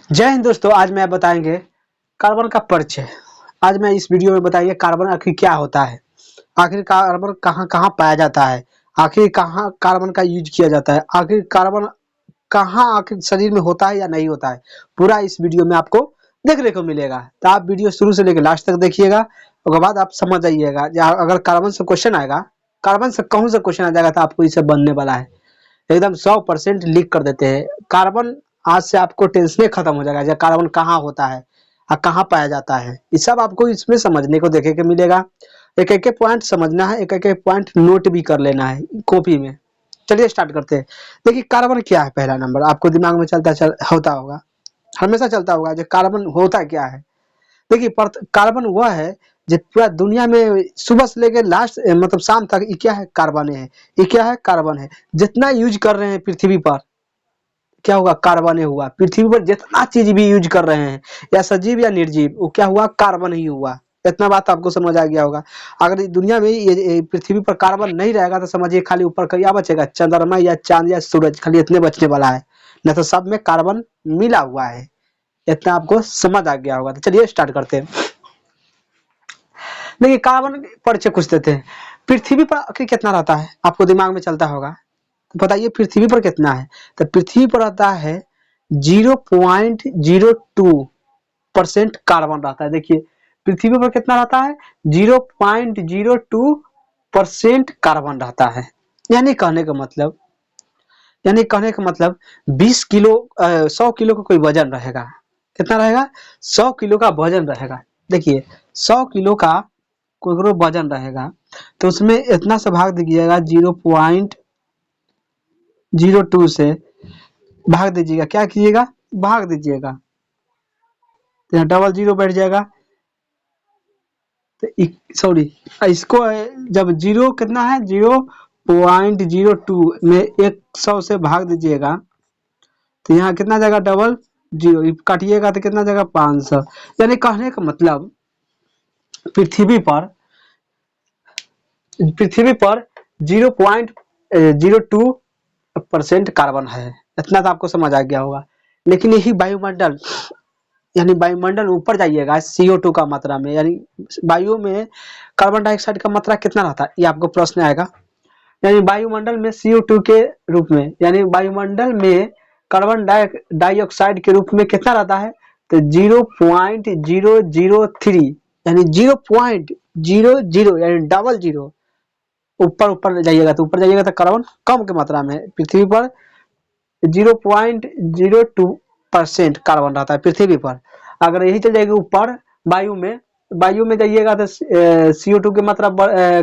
जय हिंद दोस्तों, आज मैं बताएंगे कार्बन का परिचय। आज मैं इस वीडियो में बताएंगे कार्बन आखिर क्या होता है, आखिर कार्बन कहाँ कहाँ पाया जाता है, आखिर कहाँ कार्बन का यूज किया जाता है, आखिर कार्बन कहाँ आखिर शरीर में होता है या नहीं होता है। पूरा इस वीडियो में आपको देखने को मिलेगा, तो आप वीडियो शुरू से लेकर लास्ट तक देखिएगा। उसके बाद आप समझ जाइएगा। अगर कार्बन से क्वेश्चन आएगा, कार्बन से कहूँ से क्वेश्चन आ जाएगा तो आपको इसे बनने वाला है। एकदम 100% लीक कर देते हैं कार्बन। आज से आपको टेंशन खत्म हो जाएगा। कार्बन कहाँ होता है और कहाँ पाया जाता है, ये सब आपको इसमें समझने को देखे के मिलेगा। एक एक पॉइंट समझना है, एक एक पॉइंट नोट भी कर लेना है कॉपी में। चलिए स्टार्ट करते हैं। देखिए कार्बन क्या है, पहला नंबर आपको दिमाग में होता होगा, हमेशा चलता होगा जो कार्बन होता क्या है। देखिए कार्बन वह है जो पूरा दुनिया में सुबह से लेकर लास्ट मतलब शाम तक ये क्या है, कार्बन है। ये क्या है, कार्बन है। जितना यूज कर रहे हैं पृथ्वी पर, क्या हुआ, कार्बन हुआ। पृथ्वी पर जितना चीज भी यूज कर रहे हैं, या सजीव या निर्जीव, वो क्या हुआ, कार्बन ही हुआ। इतना बात आपको समझ आ गया होगा। अगर दुनिया में ये पृथ्वी पर कार्बन नहीं रहेगा तो समझिए खाली ऊपर का क्या बचेगा, चंद्रमा या चांद या सूरज, खाली इतने बचने वाला है। न तो सब में कार्बन मिला हुआ है। इतना आपको समझ आ गया होगा। तो चलिए स्टार्ट करते हैं। देखिए कार्बन परिचय कुछ देते हैं। पृथ्वी पर आखिर कितना रहता है, आपको दिमाग में चलता होगा। तो बताइए पृथ्वी पर कितना है। तो पृथ्वी पर रहता है 0.02% कार्बन रहता है। देखिए पृथ्वी पर कितना रहता है, 0.02% कार्बन रहता है। यानी कहने का मतलब 20 किलो 100 किलो का कोई वजन रहेगा। कितना रहेगा, 100 किलो का वजन रहेगा। देखिए 100 किलो का कोई वजन रहेगा तो उसमें इतना सा भाग दीजिएगा, 0.02 से भाग दीजिएगा। क्या कीजिएगा, भाग दीजिएगा तो यहाँ डबल जीरो बैठ जाएगा। तो सॉरी, इसको जब जीरो कितना है, 0.02 में 100 से भाग दीजिएगा तो यहाँ कितना जाएगा, डबल जीरो काटिएगा तो कितना जाएगा, 500। यानी कहने का मतलब पृथ्वी पर 0.02% कार्बन है। इतना तो आपको समझ आ गया होगा। लेकिन यही वायुमंडल, यानी वायुमंडल ऊपर जाइएगा CO2 का मात्रा में, यानी वायु में कार्बन डाइऑक्साइड का मात्रा कितना रहता है, ये आपको प्रश्न आएगा। यानी वायुमंडल में CO2 के रूप में, यानी वायुमंडल में कार्बन डाइऑक्साइड के रूप में कितना रहता है, तो 0.003, यानी 0.00, यानी डबल जीरो। ऊपर ऊपर जाइएगा तो कार्बन कम की मात्रा में। पृथ्वी पर 0.02% कार्बन रहता है पृथ्वी पर। अगर यही चल जाएगी ऊपर वायु में जाइएगा तो CO2 की मात्रा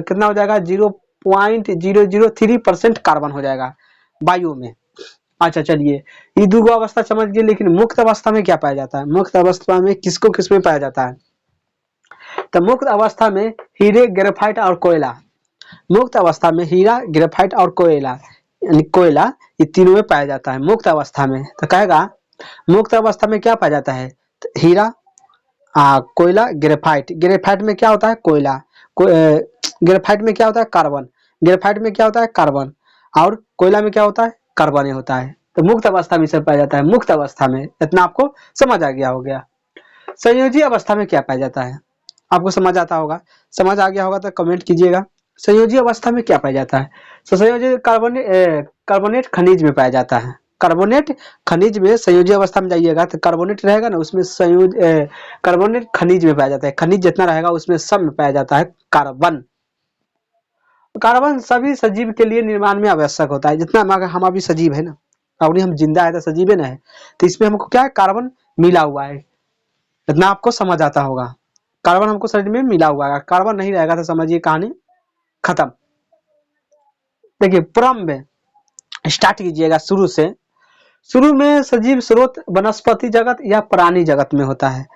कितना हो जाएगा, 0.003% कार्बन हो जाएगा वायु में। अच्छा चलिए, ये दो अवस्था समझ गए। लेकिन मुक्त अवस्था में क्या पाया जाता है, मुक्त अवस्था में किसमें पाया जाता है। तो मुक्त अवस्था में हीरे, ग्रेफाइट और कोयला। मुक्त अवस्था में हीरा, ग्रेफाइट और कोयला, यानी कोयला, ये तीनों में पाया जाता है मुक्त अवस्था में। तो कहेगा मुक्त अवस्था में क्या पाया जाता है, तो हीरा, कोयला, ग्रेफाइट। ग्रेफाइट में क्या होता है, कोयला। ग्रेफाइट में क्या होता है, कार्बन। ग्रेफाइट में क्या होता है, कार्बन। और कोयला में क्या होता है, कार्बन होता है। तो मुक्त अवस्था में सब पाया जाता है, मुक्त अवस्था में। इतना आपको समझ आ गया हो गया। संयोजी अवस्था में क्या पाया जाता है, आपको समझ आता होगा। समझ आ गया होगा तो कमेंट कीजिएगा। संयोजी अवस्था में क्या पाया जाता है, तो संयोजी कार्बोनेट खनिज में पाया जाता है। कार्बोनेट खनिज में संयोजी अवस्था में जाइएगा तो कार्बोनेट रहेगा ना, उसमें कार्बोनेट खनिज में पाया जाता है। खनिज जितना रहेगा उसमें सब में पाया जाता है कार्बन। कार्बन सभी सजीव के लिए निर्माण में आवश्यक होता है। जितना हम अभी सजीव है ना, अभी हम जिंदा है तो सजीव है ना है, तो इसमें हमको क्या है, कार्बन मिला हुआ है। इतना आपको समझ आता होगा। कार्बन हमको शरीर में मिला हुआ है, कार्बन नहीं रहेगा तो समझिए कहानी खत्म। देखिए क्रम में स्टार्ट कीजिएगा शुरू से। शुरू में सजीव स्रोत वनस्पति जगत या प्राणी जगत में होता है।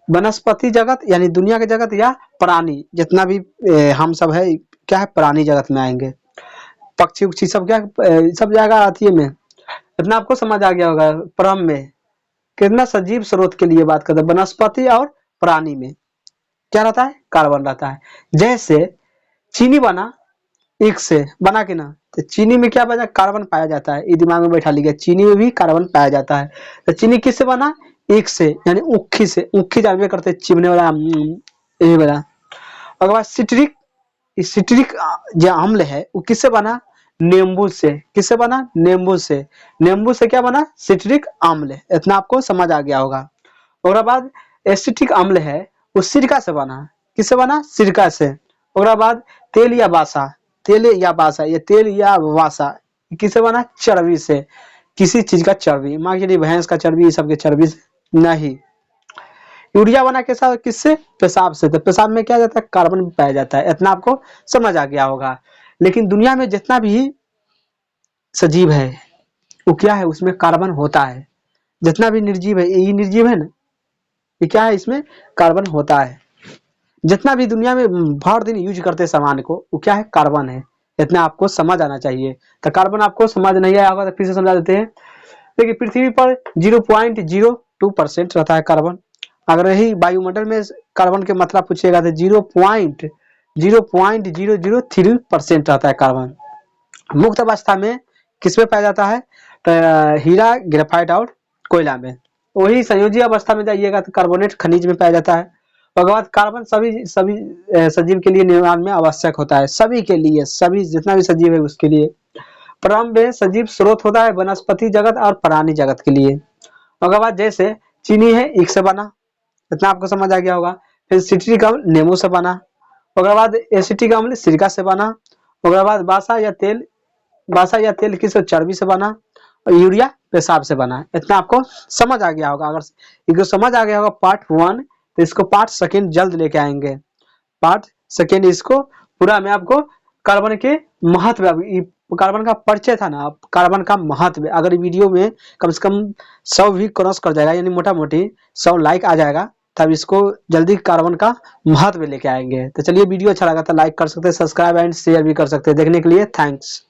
वनस्पति जगत यानी दुनिया के जगत, या प्राणी जितना भी हम सब है, क्या है, प्राणी जगत में आएंगे। पक्षी उक्षी सब क्या सब जाएगा अथी में। इतना आपको समझ आ गया होगा। क्रम में कितना सजीव स्रोत के लिए बात करते हैं, वनस्पति और प्राणी में क्या रहता है, कार्बन रहता है। जैसे चीनी बना एक से बना के ना, तो चीनी में क्या बना, कार्बन पाया जाता है। ये दिमाग में बैठा लीजिए, चीनी में भी कार्बन पाया जाता है। तो चीनी किससे बना, एक से यानी उखी से, उखी जानवे करते चिमने वाला ये वाला। और बाद सिट्रिक, सिट्रिक जो अम्ल है वो किससे बना, नींबू से। किससे बना, नींबू से। नींबू से क्या बना, सिट्रिक अम्ल। इतना आपको समझ आ गया होगा। और बाद एसिटिक अम्ल है वो सिरका से बना। किससे बना, सिरका से। और बाद तेल या बासा, तेल या बासा, ये तेल या वासा किससे बना, चर्बी से। किसी चीज का चर्बी, मान के लिए भैंस का चर्बी, सब के चर्बी से नहीं। यूरिया बना कैसा, किससे, पेशाब से। तो पेशाब में क्या जाता है, कार्बन पाया जाता है। इतना आपको समझ आ गया होगा। लेकिन दुनिया में जितना भी सजीव है वो क्या है, उसमें कार्बन होता है। जितना भी निर्जीव है, ये निर्जीव है ना, ये क्या है, इसमें कार्बन होता है। जितना भी दुनिया में भर दिन यूज करते सामान को, वो क्या है, कार्बन है। इतना आपको समझ आना चाहिए। तो कार्बन आपको समझ नहीं आया होगा तो फिर से समझा देते हैं। देखिए पृथ्वी पर 0.02% रहता है कार्बन। अगर यही वायुमंडल में कार्बन की मात्रा पूछेगा तो 0.0003% रहता है कार्बन। मुक्त अवस्था में किसमें पाया जाता है, तो हीरा, ग्रेफाइट और कोयला में। वही संयोजी अवस्था में जाइएगा तो कार्बोनेट खनिज में पाया जाता है। उसके बाद कार्बन सभी सभी सजीव के लिए निर्माण में आवश्यक होता है, सभी के लिए, सभी जितना भी सजीव है उसके लिए। प्रारंभ में सजीव स्रोत होता है वनस्पति जगत और प्राणी जगत के लिए। उसके बाद जैसे चीनी है ईख से बना, इतना आपको समझ आ गया होगा। फिर सिट्रिक अम्ल नींबू से बना। उसके बाद एसिटिक अम्ल सिरका से बना। उसके बाद बासा या तेल किस, चर्बी से बना। और यूरिया पेशाब से बना। इतना आपको समझ आ गया होगा। अगर इसको समझ आ गया होगा पार्ट 1, तो इसको पार्ट सेकेंड जल्द लेके आएंगे। पार्ट सेकेंड इसको पूरा मैं आपको कार्बन के महत्व, कार्बन का परिचय था ना, कार्बन का महत्व, अगर वीडियो में कम से कम 100 भी क्रॉस कर जाएगा, यानी मोटा मोटी 100 लाइक आ जाएगा, तब इसको जल्दी कार्बन का महत्व लेके आएंगे। तो चलिए वीडियो अच्छा लगा तो लाइक कर सकते हैं, सब्सक्राइब एंड शेयर भी कर सकते हैं। देखने के लिए थैंक्स।